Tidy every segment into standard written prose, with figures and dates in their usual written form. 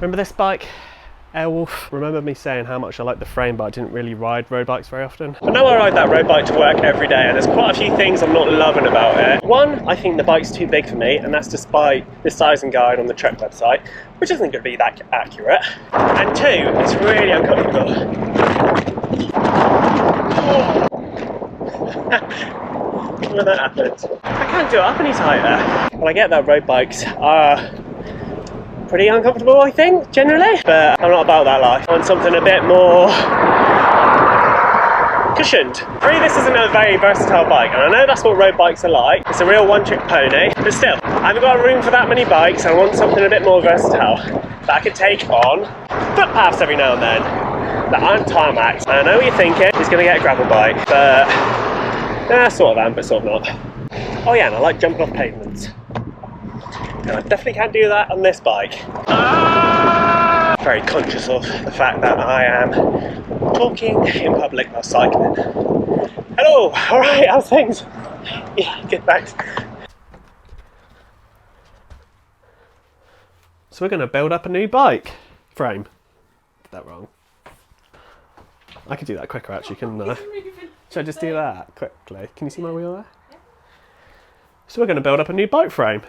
Remember this bike? Airwolf. Remember me saying how much I like the frame, but I didn't really ride road bikes very often. But now I ride that road bike to work every day, and there's quite a few things I'm not loving about it. One, I think the bike's too big for me, and that's despite the sizing guide on the Trek website, which isn't going to be that accurate. And two, it's really uncomfortable. When that happens, I can't do it up any tighter. And I get that road bikes are pretty uncomfortable, I think, generally, but I'm not about that life. I want something a bit more cushioned. This isn't a very versatile bike, and I know that's what road bikes are like. It's a real one-trick pony, but still, I haven't got room for that many bikes. I want something a bit more versatile that I could take on footpaths every now and then that aren't tarmacs. And I know what you're thinking, he's going to get a gravel bike, but sort of am, but sort of not. Oh yeah, and I like jumping off pavements. And I definitely can't do that on this bike. Very conscious of the fact that I am talking in public while cycling. Hello, alright, how's things? Yeah, good, thanks. So we're going to build up a new bike frame. Did that wrong? I could do that quicker actually, couldn't I? Should I just do that quickly? Can you see my wheel there? Yeah. So we're going to build up a new bike frame.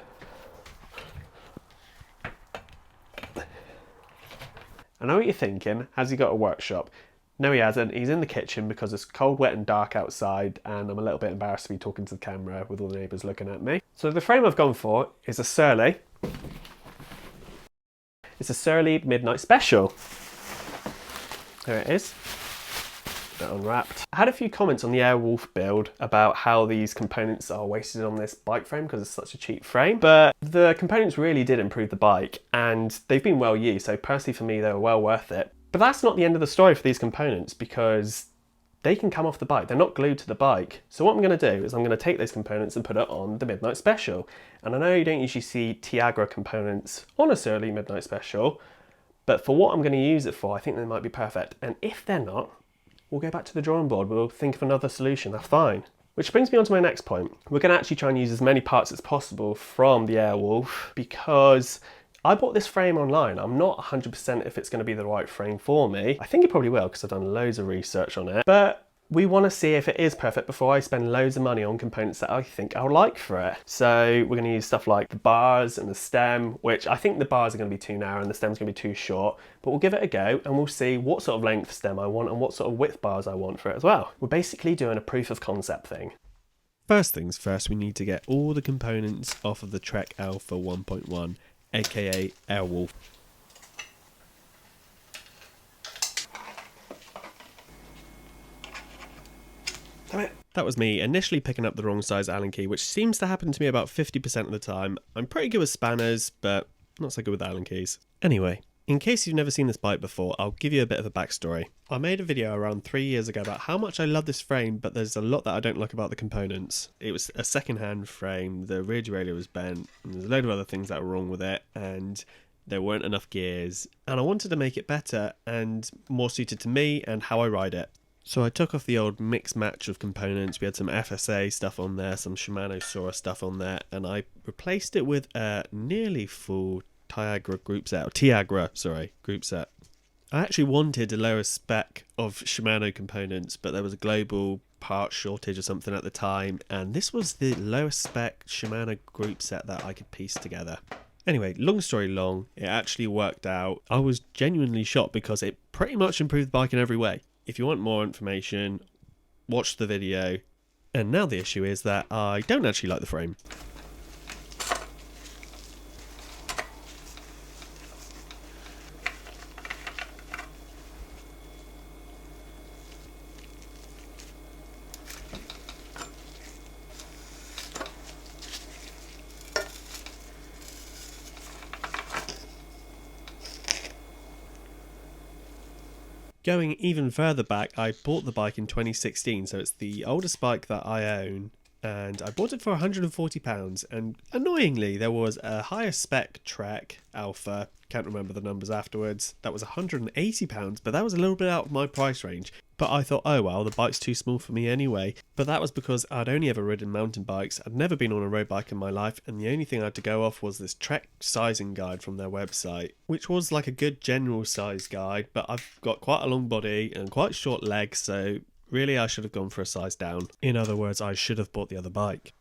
I know what you're thinking, has he got a workshop? No he hasn't, he's in the kitchen because it's cold, wet and dark outside, and I'm a little bit embarrassed to be talking to the camera with all the neighbours looking at me. So the frame I've gone for is a Surly. It's a Surly Midnight Special. There it is. Unwrapped. I had a few comments on the Airwolf build about how these components are wasted on this bike frame because it's such a cheap frame, but the components really did improve the bike and they've been well used, so personally for me they were well worth it. But that's not the end of the story for these components because they can come off the bike, they're not glued to the bike. So what I'm going to do is I'm going to take those components and put it on the Midnight Special. And I know you don't usually see Tiagra components on a Surly Midnight Special, but for what I'm going to use it for, I think they might be perfect. And if they're not, we'll go back to the drawing board, we'll think of another solution, that's fine. Which brings me on to my next point. We're going to actually try and use as many parts as possible from the Airwolf because I bought this frame online. I'm not 100% if it's going to be the right frame for me. I think it probably will because I've done loads of research on it, but we want to see if it is perfect before I spend loads of money on components that I think I'll like for it. So we're going to use stuff like the bars and the stem, which I think the bars are going to be too narrow and the stem's going to be too short, but we'll give it a go and we'll see what sort of length stem I want and what sort of width bars I want for it as well. We're basically doing a proof of concept thing. First things first, we need to get all the components off of the Trek Alpha 1.1, aka Airwolf. Damn it. That was me initially picking up the wrong size Allen key, which seems to happen to me about 50% of the time. I'm pretty good with spanners, but not so good with Allen keys. Anyway, in case you've never seen this bike before, I'll give you a bit of a backstory. I made a video around 3 years ago about how much I love this frame, but there's a lot that I don't like about the components. It was a second-hand frame, the rear derailleur was bent, and there's a load of other things that were wrong with it, and there weren't enough gears, and I wanted to make it better and more suited to me and how I ride it. So I took off the old mix match of components. We had some FSA stuff on there, some Shimano stuff on there, and I replaced it with a nearly full Tiagra group set. I actually wanted a lower spec of Shimano components, but there was a global part shortage or something at the time, and this was the lowest spec Shimano group set that I could piece together. Anyway, long story long, it actually worked out. I was genuinely shocked because it pretty much improved the bike in every way. If you want more information, watch the video. And now the issue is that I don't actually like the frame. Going even further back, I bought the bike in 2016, so it's the oldest bike that I own, and I bought it for £140, and annoyingly there was a higher spec Trek Alpha, can't remember the numbers afterwards, that was £180, but that was a little bit out of my price range. But I thought, oh well, the bike's too small for me anyway. But that was because I'd only ever ridden mountain bikes, I'd never been on a road bike in my life, and the only thing I had to go off was this Trek sizing guide from their website, which was like a good general size guide, but I've got quite a long body and quite short legs, so really I should have gone for a size down. In other words, I should have bought the other bike.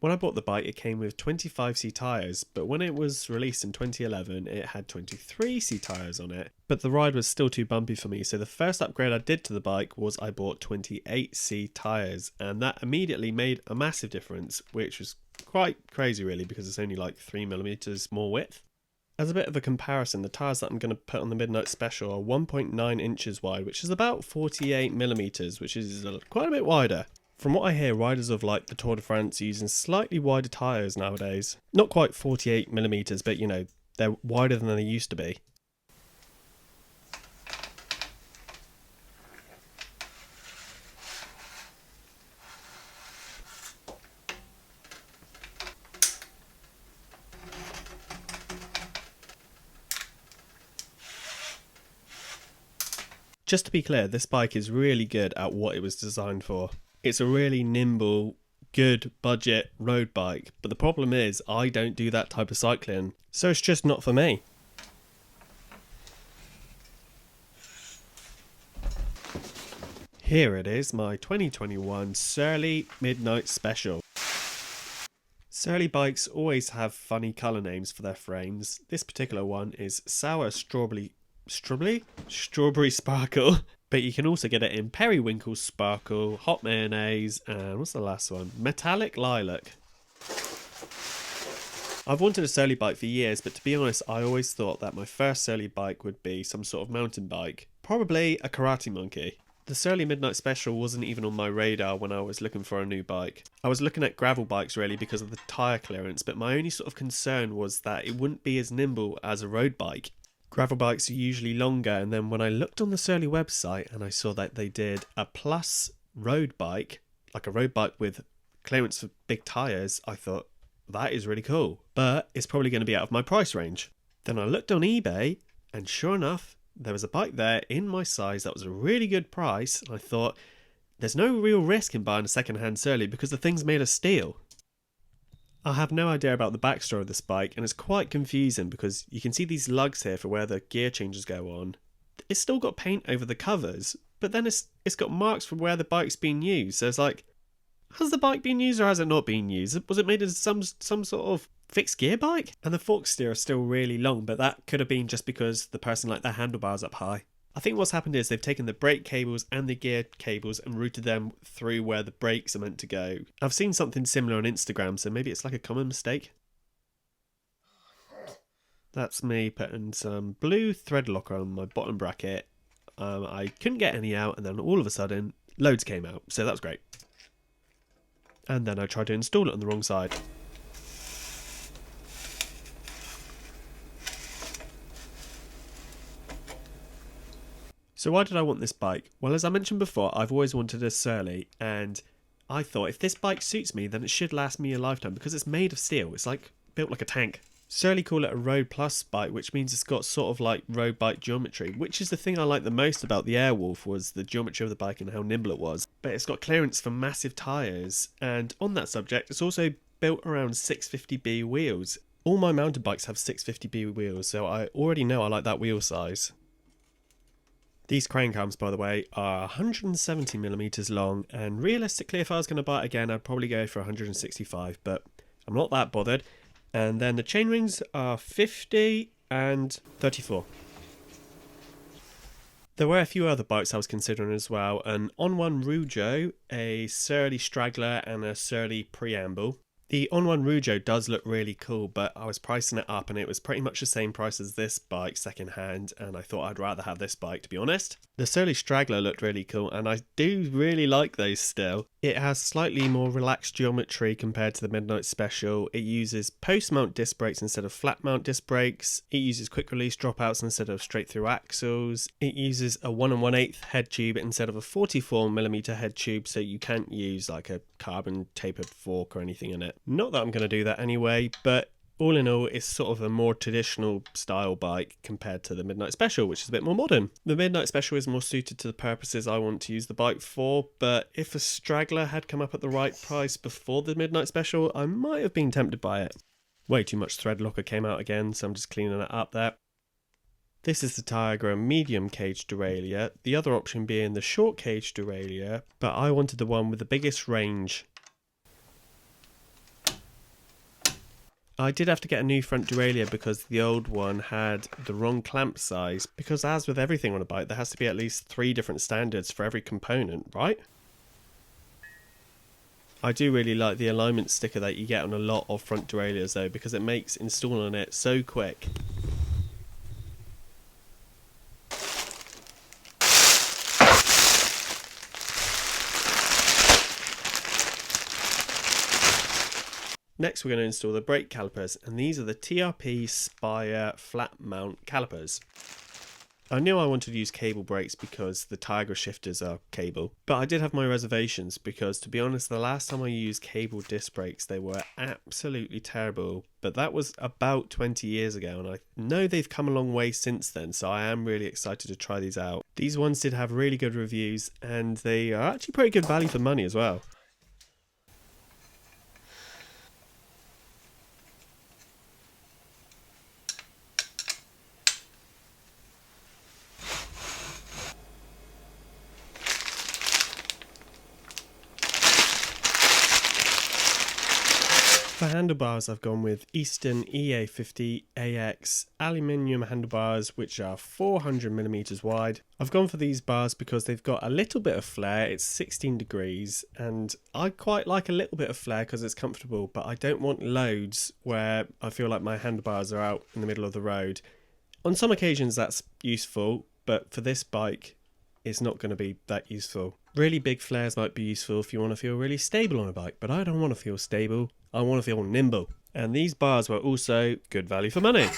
When I bought the bike, it came with 25C tyres, but when it was released in 2011, it had 23C tyres on it. But the ride was still too bumpy for me, so the first upgrade I did to the bike was I bought 28C tyres, and that immediately made a massive difference, which was quite crazy really, because it's only like 3mm more width. As a bit of a comparison, the tyres that I'm going to put on the Midnight Special are 1.9 inches wide, which is about 48mm, which is quite a bit wider. From what I hear, riders of like the Tour de France are using slightly wider tyres nowadays. Not quite 48mm, but you know, they're wider than they used to be. Just to be clear, this bike is really good at what it was designed for. It's a really nimble, good budget road bike, but the problem is I don't do that type of cycling, so it's just not for me. Here it is, my 2021 Surly Midnight Special. Surly bikes always have funny colour names for their frames. This particular one is Sour Strawberry Sparkle. But you can also get it in Periwinkle Sparkle, Hot Mayonnaise, and what's the last one? Metallic Lilac. I've wanted a Surly bike for years, but to be honest, I always thought that my first Surly bike would be some sort of mountain bike. Probably a Karate Monkey. The Surly Midnight Special wasn't even on my radar when I was looking for a new bike. I was looking at gravel bikes really because of the tyre clearance, but my only sort of concern was that it wouldn't be as nimble as a road bike. Gravel bikes are usually longer, and then when I looked on the Surly website and I saw that they did a plus road bike, like a road bike with clearance for big tyres, I thought, that is really cool, but it's probably going to be out of my price range. Then I looked on eBay, and sure enough, there was a bike there in my size that was a really good price, and I thought, there's no real risk in buying a second-hand Surly because the thing's made of steel. I have no idea about the backstory of this bike, and it's quite confusing because you can see these lugs here for where the gear changes go on. It's still got paint over the covers, but then it's got marks for where the bike's been used, so it's like, has the bike been used or has it not been used? Was it made as some sort of fixed gear bike? And the fork steer is still really long, but that could have been just because the person liked their handlebars up high. I think what's happened is they've taken the brake cables and the gear cables and routed them through where the brakes are meant to go. I've seen something similar on Instagram, so maybe it's like a common mistake. That's me putting some blue thread locker on my bottom bracket. I couldn't get any out, and then all of a sudden, loads came out, so that was great. And then I tried to install it on the wrong side. So why did I want this bike? Well, as I mentioned before, I've always wanted a Surly, and I thought if this bike suits me, then it should last me a lifetime because it's made of steel. It's like built like a tank. Surly call it a Road Plus bike, which means it's got sort of like road bike geometry, which is the thing I like the most about the Airwolf, was the geometry of the bike and how nimble it was. But it's got clearance for massive tyres, and on that subject, it's also built around 650B wheels. All my mountain bikes have 650B wheels, so I already know I like that wheel size. These crank arms, by the way, are 170mm long, and realistically, if I was going to buy it again, I'd probably go for 165, but I'm not that bothered. And then the chain rings are 50 and 34. There were a few other bikes I was considering as well, an On-One Rougeau, a Surly Straggler, and a Surly Preamble. The On-One Rougeau does look really cool, but I was pricing it up and it was pretty much the same price as this bike second hand, and I thought I'd rather have this bike, to be honest. The Surly Straggler looked really cool, and I do really like those still. It has slightly more relaxed geometry compared to the Midnight Special. It uses post-mount disc brakes instead of flat-mount disc brakes. It uses quick-release dropouts instead of straight-through axles. It uses a 1 1/8 head tube instead of a 44mm head tube, so you can't use like a carbon tapered fork or anything in it. Not that I'm going to do that anyway, but All in all, it's sort of a more traditional style bike compared to the Midnight Special, which is a bit more modern. The Midnight Special is more suited to the purposes I want to use the bike for, but if a straggler had come up at the right price before the Midnight Special, I might have been tempted by it. Way too much thread locker came out again, so I'm just cleaning it up there. This is the Tiagra medium cage derailleur, the other option being the short cage derailleur, but I wanted the one with the biggest range. I did have to get a new front derailleur because the old one had the wrong clamp size, because as with everything on a bike, there has to be at least 3 different standards for every component, right? I do really like the alignment sticker that you get on a lot of front derailleurs though, because it makes installing it so quick. Next we're going to install the brake calipers, and these are the TRP Spyre flat mount calipers. I knew I wanted to use cable brakes because the Tiagra shifters are cable, but I did have my reservations because, to be honest, the last time I used cable disc brakes they were absolutely terrible, but that was about 20 years ago and I know they've come a long way since then, so I am really excited to try these out. These ones did have really good reviews and they are actually pretty good value for money as well. For handlebars, I've gone with Easton EA50AX aluminium handlebars, which are 400mm wide. I've gone for these bars because they've got a little bit of flare. It's 16 degrees, and I quite like a little bit of flare because it's comfortable, but I don't want loads where I feel like my handlebars are out in the middle of the road. On some occasions that's useful, but for this bike, it's not going to be that useful. Really big flares might be useful if you want to feel really stable on a bike, but I don't want to feel stable. I want to feel nimble. And these bars were also good value for money.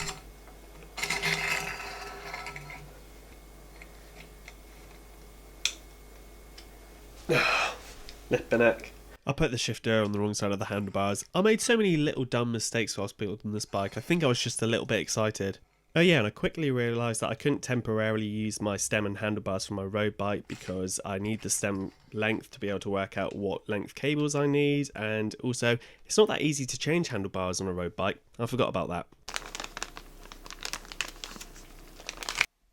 Nipping neck. I put the shifter on the wrong side of the handlebars. I made so many little dumb mistakes whilst building this bike. I think I was just a little bit excited. Oh yeah, and I quickly realised that I couldn't temporarily use my stem and handlebars for my road bike because I need the stem length to be able to work out what length cables I need, and also it's not that easy to change handlebars on a road bike. I forgot about that.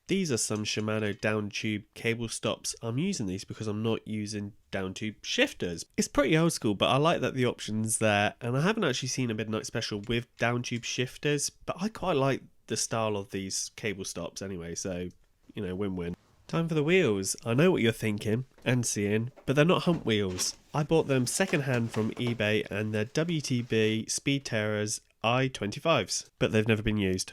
These are some Shimano down tube cable stops. I'm using these because I'm not using down tube shifters. It's pretty old school, but I like that the option's there, and I haven't actually seen a Midnight Special with down tube shifters, but I quite like the style of these cable stops anyway, so you know, win-win. Time for the wheels. I know what you're thinking and seeing, but they're not hump wheels. I bought them second-hand from eBay and they're WTB Speedterra's I-25s, but they've never been used.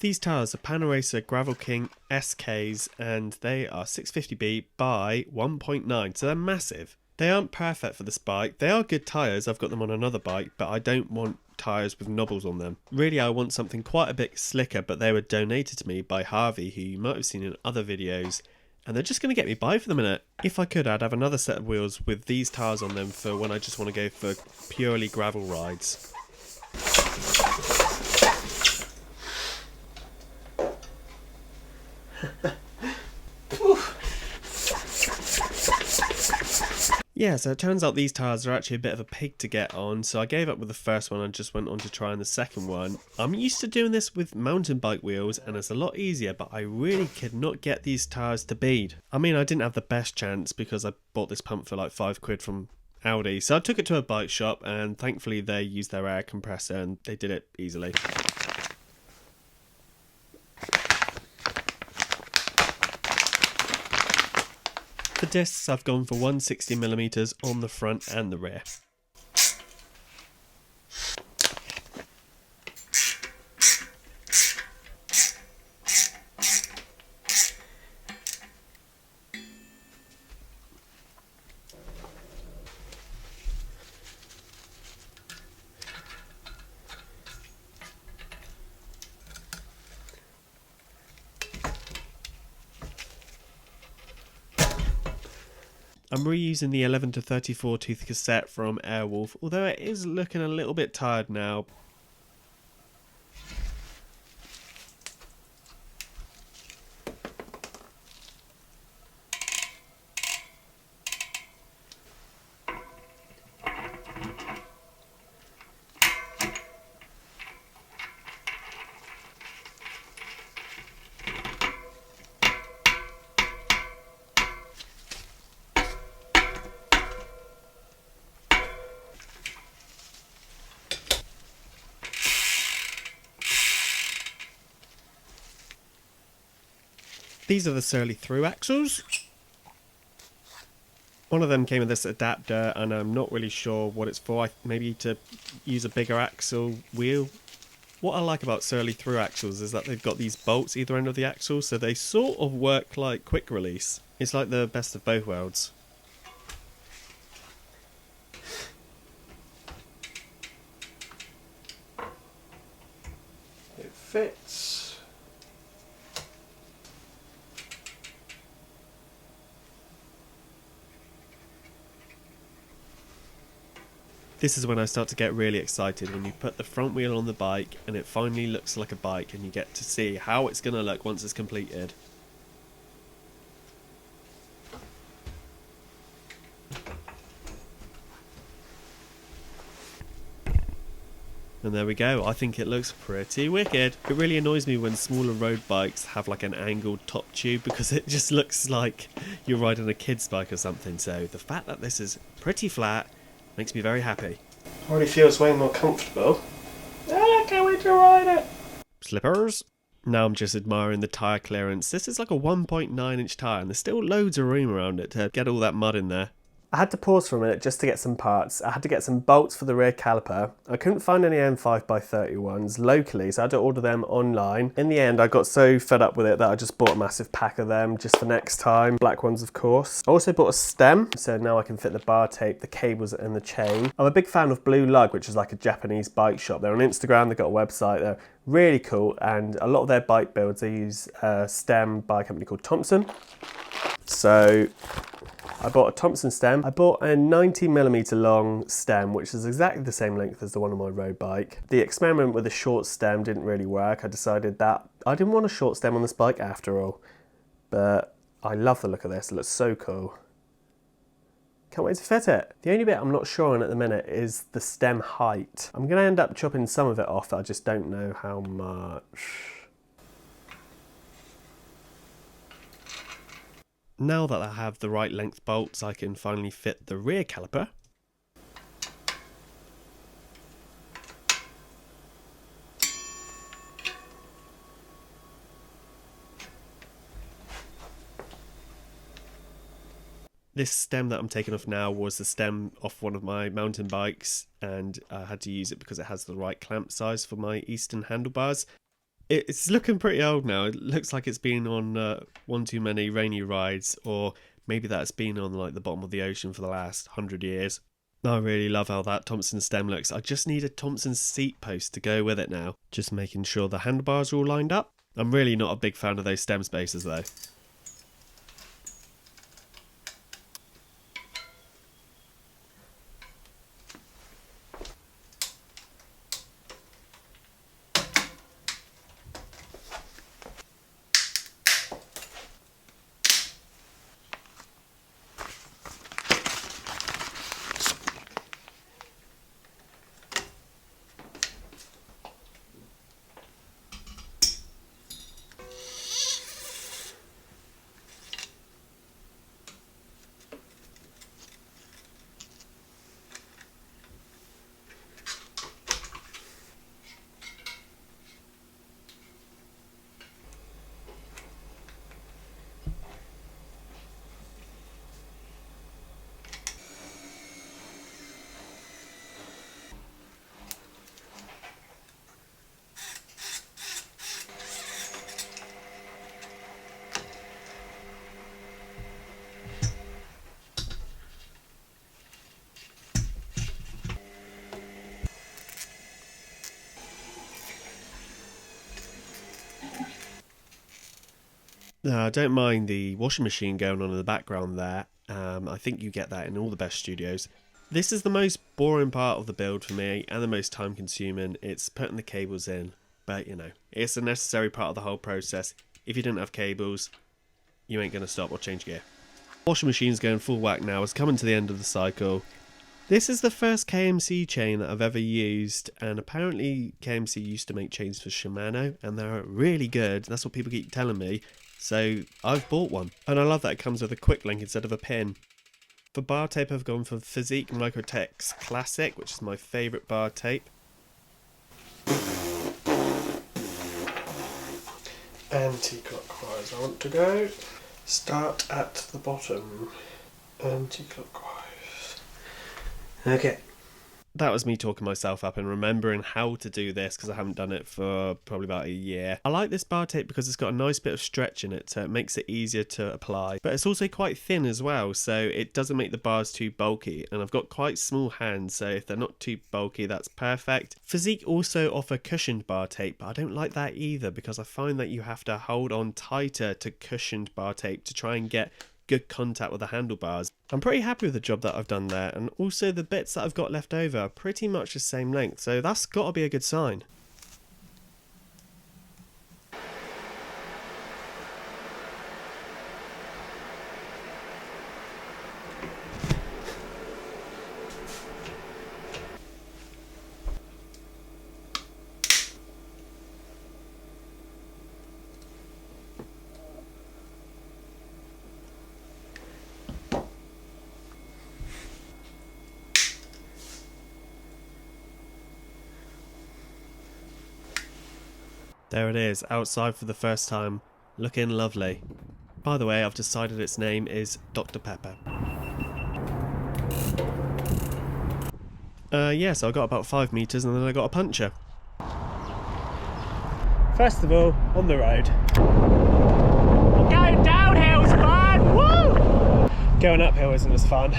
These tyres are Panaracer Gravel King SKs and they are 650B by 1.9, so they're massive. They aren't perfect for this bike. They are good tyres, I've got them on another bike, but I don't want tyres with knobbles on them. Really I want something quite a bit slicker, but they were donated to me by Harvey, who you might have seen in other videos, and they're just going to get me by for the minute. If I could, I'd have another set of wheels with these tyres on them for when I just want to go for purely gravel rides. Yeah, so it turns out these tyres are actually a bit of a pig to get on, so I gave up with the first one and just went on to trying the second one. I'm used to doing this with mountain bike wheels and it's a lot easier, but I really could not get these tyres to bead. I mean, I didn't have the best chance because I bought this pump for like £5 from Audi, so I took it to a bike shop and thankfully they used their air compressor and they did it easily. For discs, I've gone for 160mm on the front and the rear. I'm reusing the 11 to 34 tooth cassette from Airwolf, although it is looking a little bit tired now. These are the Surly through axles. One of them came with this adapter and I'm not really sure what it's for. Maybe to use a bigger axle wheel. What I like about Surly through axles is that they've got these bolts either end of the axle, so they sort of work like quick release. It's like the best of both worlds. It fits. This is when I start to get really excited, when you put the front wheel on the bike and it finally looks like a bike and you get to see how it's going to look once it's completed. And there we go, I think it looks pretty wicked. It really annoys me when smaller road bikes have like an angled top tube because it just looks like you're riding a kid's bike or something. So the fact that this is pretty flat makes me very happy. Already feels way more comfortable. I can't wait to ride it. Slippers. Now I'm just admiring the tyre clearance. This is like a 1.9 inch tyre and there's still loads of room around it to get all that mud in there. I had to pause for a minute just to get some parts. I had to get some bolts for the rear caliper. I couldn't find any M5x31s locally, so I had to order them online. In the end, I got so fed up with it that I just bought a massive pack of them just for next time. Black ones, of course. I also bought a stem, so now I can fit the bar tape, the cables and the chain. I'm a big fan of Blue Lug, which is like a Japanese bike shop. They're on Instagram, they've got a website. They're really cool, and a lot of their bike builds, they use a stem by a company called Thomson. So I bought a Thomson stem. I bought a 90mm long stem, which is exactly the same length as the one on my road bike. The experiment with a short stem didn't really work. I decided that I didn't want a short stem on this bike after all. But I love the look of this. It looks so cool. Can't wait to fit it. The only bit I'm not sure on at the minute is the stem height. I'm going to end up chopping some of it off. I just don't know how much. Now that I have the right length bolts, I can finally fit the rear caliper. This stem that I'm taking off now was the stem off one of my mountain bikes, and I had to use it because it has the right clamp size for my Easton handlebars. It's looking pretty old now. It looks like it's been on one too many rainy rides, or maybe that's been on like the bottom of the ocean for the last 100 years. I really love how that Thomson stem looks. I just need a Thomson seat post to go with it now. Just making sure the handlebars are all lined up. I'm really not a big fan of those stem spacers though. I don't mind the washing machine going on in the background there. I think you get that in all the best studios. This is the most boring part of the build for me and the most time consuming. It's putting the cables in, but you know, it's a necessary part of the whole process. If you didn't have cables, you ain't gonna stop or change gear. Washing machine's going full whack now. It's coming to the end of the cycle. This is the first KMC chain that I've ever used, and apparently KMC used to make chains for Shimano and they're really good. That's what people keep telling me, so I've bought one, and I love that it comes with a quick link instead of a pin. For bar tape, I've gone for Fizik Microtex Classic, which is my favourite bar tape. Anti-clockwise I want to go. Start at the bottom. Anti-clockwise. Okay. That was me talking myself up and remembering how to do this because I haven't done it for probably about a year. I like this bar tape because it's got a nice bit of stretch in it, so it makes it easier to apply. But it's also quite thin as well, so it doesn't make the bars too bulky. And I've got quite small hands, so if they're not too bulky, that's perfect. Fizik also offer cushioned bar tape, but I don't like that either because I find that you have to hold on tighter to cushioned bar tape to try and get good contact with the handlebars. I'm pretty happy with the job that I've done there, and also the bits that I've got left over are pretty much the same length, so that's got to be a good sign. There it is, outside for the first time, looking lovely. By the way, I've decided its name is Dr. Pepper. So I got about 5 metres and then I got a puncture. First of all, on the road. Going downhill's fun! Woo! Going uphill isn't as fun.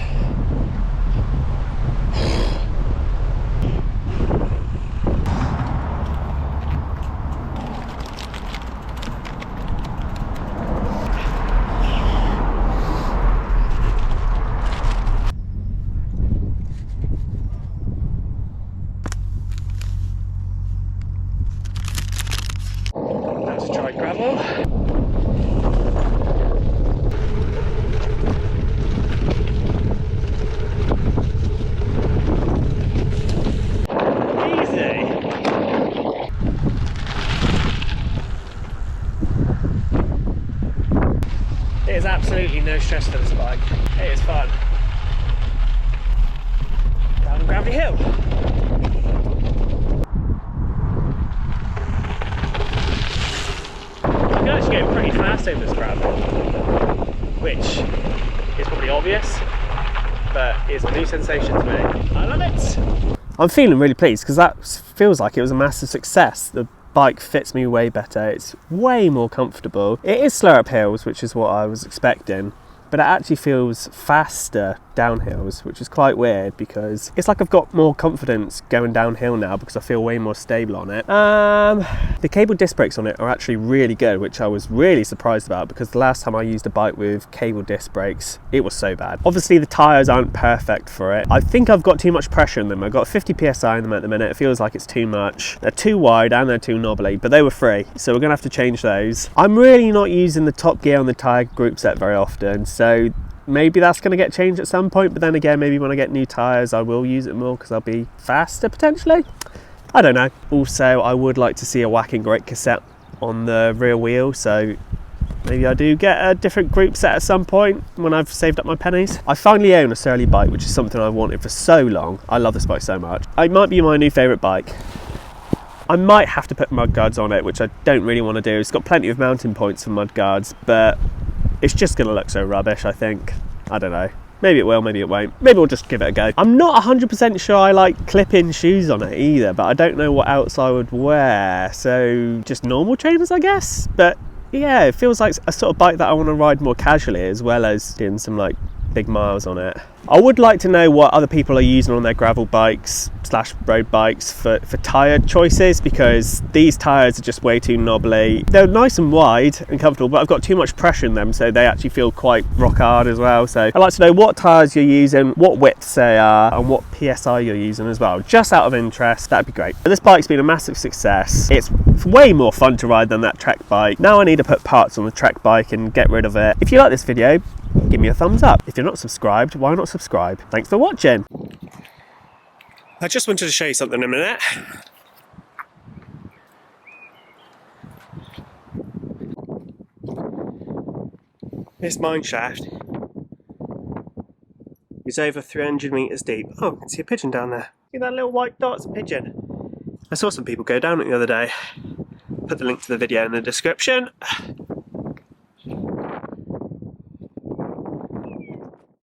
It is absolutely no stress for this bike. It is fun. Down a gravity hill. You can actually go pretty fast over this gravel, which is probably obvious, but it's a new sensation to me. I love it. I'm feeling really pleased because that feels like it was a massive success. The bike fits me way better, it's way more comfortable. It is slower up hills, which is what I was expecting, but it actually feels faster down hills, which is quite weird because it's like I've got more confidence going downhill now because I feel way more stable on it. The cable disc brakes on it are actually really good, which I was really surprised about because the last time I used a bike with cable disc brakes, it was so bad. Obviously the tyres aren't perfect for it. I think I've got too much pressure in them. I've got 50 psi in them at the minute. It feels like it's too much. They're too wide and they're too knobbly, but they were free, so we're gonna have to change those. I'm really not using the top gear on the tyre group set very often, so maybe that's going to get changed at some point, but then again, maybe when I get new tyres I will use it more because I'll be faster potentially. I don't know. Also, I would like to see a whacking brake cassette on the rear wheel, so maybe I do get a different group set at some point when I've saved up my pennies. I finally own a Surly bike, which is something I've wanted for so long. I love this bike so much. It might be my new favourite bike. I might have to put mudguards on it, which I don't really want to do. It's got plenty of mounting points for mudguards, but it's just going to look so rubbish, I think. I don't know. Maybe it will, maybe it won't. Maybe we'll just give it a go. I'm not 100% sure I like clip-in shoes on it either, but I don't know what else I would wear. So just normal trainers, I guess. But yeah, it feels like a sort of bike that I want to ride more casually as well as doing some like big miles on it. I would like to know what other people are using on their gravel bikes / road bikes for tyre choices, because these tyres are just way too knobbly. They're nice and wide and comfortable, but I've got too much pressure in them, so they actually feel quite rock hard as well. So I'd like to know what tyres you're using, what widths they are, and what PSI you're using as well, just out of interest. That'd be great. But this bike's been a massive success. It's way more fun to ride than that Trek bike. Now I need to put parts on the Trek bike and get rid of it. If you like this video, give me a thumbs up. If you're not subscribed, why not subscribe? Thanks for watching. I just wanted to show you something in a minute. This mine shaft is over 300 metres deep. Oh, I can see a pigeon down there. See that little white dot? It's a pigeon. I saw some people go down it the other day. Put the link to the video in the description.